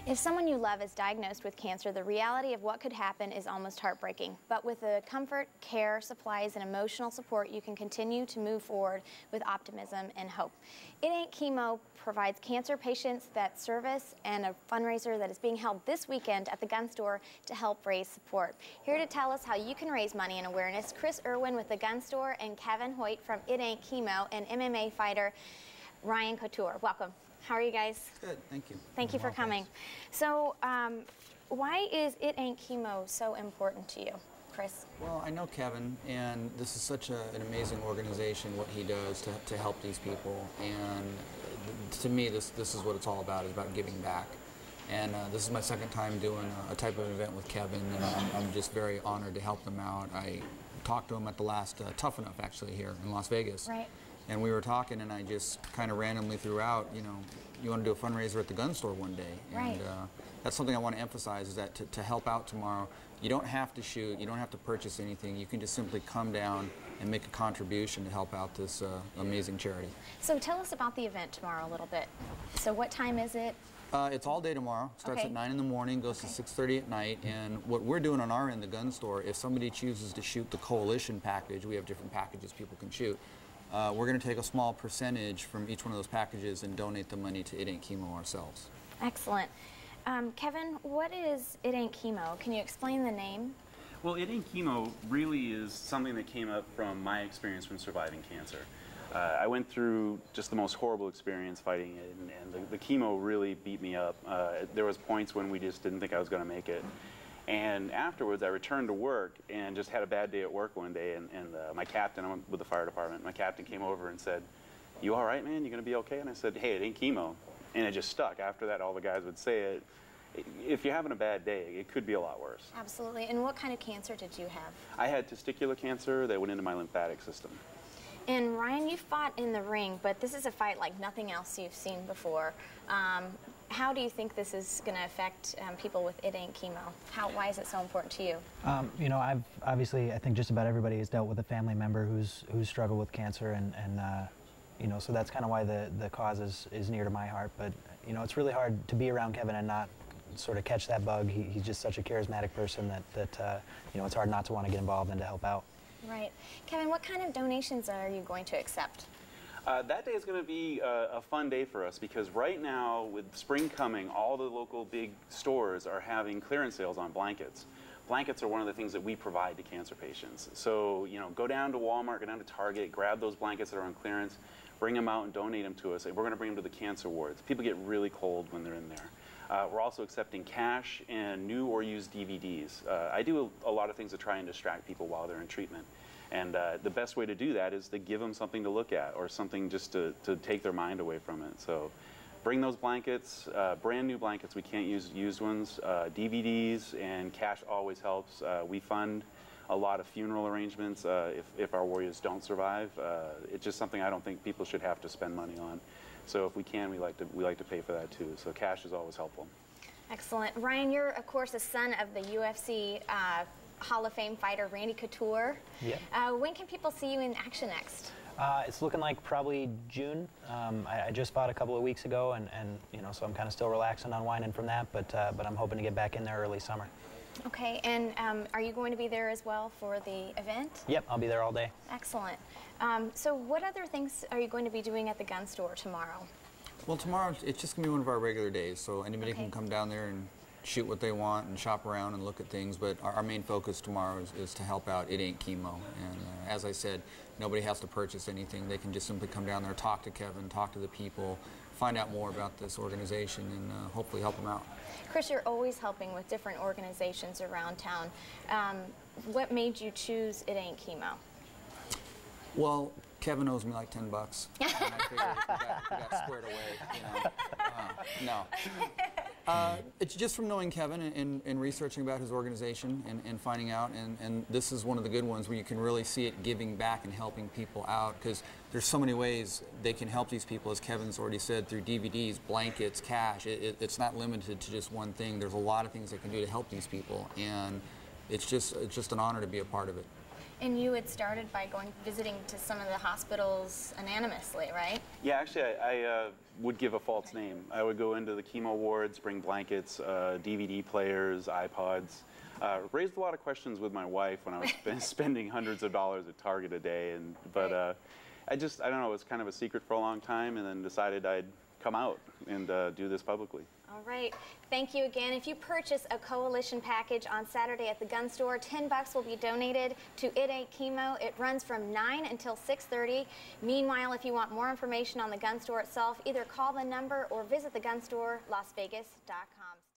If someone you love is diagnosed with cancer, the reality of what could happen is almost heartbreaking. But with the comfort, care, supplies, and emotional support, you can continue to move forward with optimism and hope. It Ain't Chemo provides cancer patients that service and a fundraiser that is being held this weekend at the gun store to help raise support. Here to tell us how you can raise money and awareness, Chris Irwin with the gun store and Kevin Hoyt from It Ain't Chemo and MMA fighter Ryan Couture. Welcome. How are you guys? Good, thank you. Thank you for coming. So, why is It Ain't Chemo so important to you, Chris? Well, I know Kevin, and this is such an amazing organization, what he does to help these people. And to me, this is what it's all about, is about giving back. And this is my second time doing a type of event with Kevin, and I'm just very honored to help them out. I talked to him at the last Tough Enough, actually, here in Las Vegas. Right. And we were talking, and I just kind of randomly threw out, you know, you want to do a fundraiser at the gun store one day. Right. And that's something I want to emphasize, is that to help out tomorrow, you don't have to shoot, you don't have to purchase anything. You can just simply come down and make a contribution to help out this amazing charity. So tell us about the event tomorrow a little bit. So what time is it? It's all day tomorrow. Starts at 9 in the morning, goes to 6:30 at night. And what we're doing on our end, the gun store, if somebody chooses to shoot the coalition package, we have different packages people can shoot. We're going to take a small percentage from each one of those packages and donate the money to It Ain't Chemo ourselves. Excellent. Kevin, what is It Ain't Chemo? Can you explain the name? Well, It Ain't Chemo really is something that came up from my experience from surviving cancer. I went through just the most horrible experience fighting it, and the chemo really beat me up. There was points when we just didn't think I was going to make it. And afterwards, I returned to work and just had a bad day at work one day, and my captain, I'm with the fire department, my captain came over and said, "You all right, man? You gonna be okay?" And I said, "Hey, it ain't chemo." And it just stuck. After that, all the guys would say it. If you're having a bad day, it could be a lot worse. Absolutely. And what kind of cancer did you have? I had testicular cancer that went into my lymphatic system. And Ryan, you fought in the ring, but this is a fight like nothing else you've seen before. How do you think this is going to affect people with It Ain't Chemo? Why is it so important to you? You know, I think just about everybody has dealt with a family member who's struggled with cancer, and you know, so that's kind of why the cause is near to my heart. But you know, it's really hard to be around Kevin and not sort of catch that bug. He's just such a charismatic person that you know, it's hard not to want to get involved and to help out. Right. Kevin, what kind of donations are you going to accept? That day is going to be a fun day for us, because right now, with spring coming, all the local big stores are having clearance sales on blankets. Blankets are one of the things that we provide to cancer patients. So, you know, go down to Walmart, go down to Target, grab those blankets that are on clearance, bring them out and donate them to us. And we're going to bring them to the cancer wards. People get really cold when they're in there. We're also accepting cash and new or used DVDs. I do a lot of things to try and distract people while they're in treatment. And the best way to do that is to give them something to look at, or something just to take their mind away from it. So bring those blankets, brand new blankets, we can't use used ones, DVDs, and cash always helps. We fund a lot of funeral arrangements if our warriors don't survive. It's just something I don't think people should have to spend money on. So if we can, we like to pay for that too. So cash is always helpful. Excellent. Ryan, you're of course a son of the UFC Hall of Fame fighter Randy Couture. Yeah. When can people see you in action next? It's looking like probably June. I just fought a couple of weeks ago, and you know, so I'm kind of still relaxing, unwinding from that. But I'm hoping to get back in there early summer. Okay. And are you going to be there as well for the event? Yep, I'll be there all day. Excellent. So what other things are you going to be doing at the gun store tomorrow? Well, tomorrow it's just going to be one of our regular days, so anybody can come down there and shoot what they want and shop around and look at things, but our main focus tomorrow is to help out It Ain't Chemo. And as I said, nobody has to purchase anything. They can just simply come down there, talk to Kevin, talk to the people, find out more about this organization, and hopefully help them out. Chris, you're always helping with different organizations around town. What made you choose It Ain't Chemo? Well, Kevin owes me like $10, and I figured we got squared away. You know. No. It's just from knowing Kevin and researching about his organization and finding out, and this is one of the good ones where you can really see it giving back and helping people out, because there's so many ways they can help these people, as Kevin's already said, through DVDs, blankets, cash. It's not limited to just one thing. There's a lot of things they can do to help these people, and it's just an honor to be a part of it. And you had started by visiting to some of the hospitals anonymously, right? Yeah, actually, I would give a false name. I would go into the chemo wards, bring blankets, DVD players, iPods. Raised a lot of questions with my wife when I was spending hundreds of dollars at Target a day, but I don't know, it was kind of a secret for a long time, and then decided I'd come out and do this publicly. All right. Thank you again. If you purchase a Coalition package on Saturday at the gun store, $10 will be donated to It Ain't Chemo. It runs from 9 until 6:30. Meanwhile, if you want more information on the gun store itself, either call the number or visit thegunstorelasvegas.com.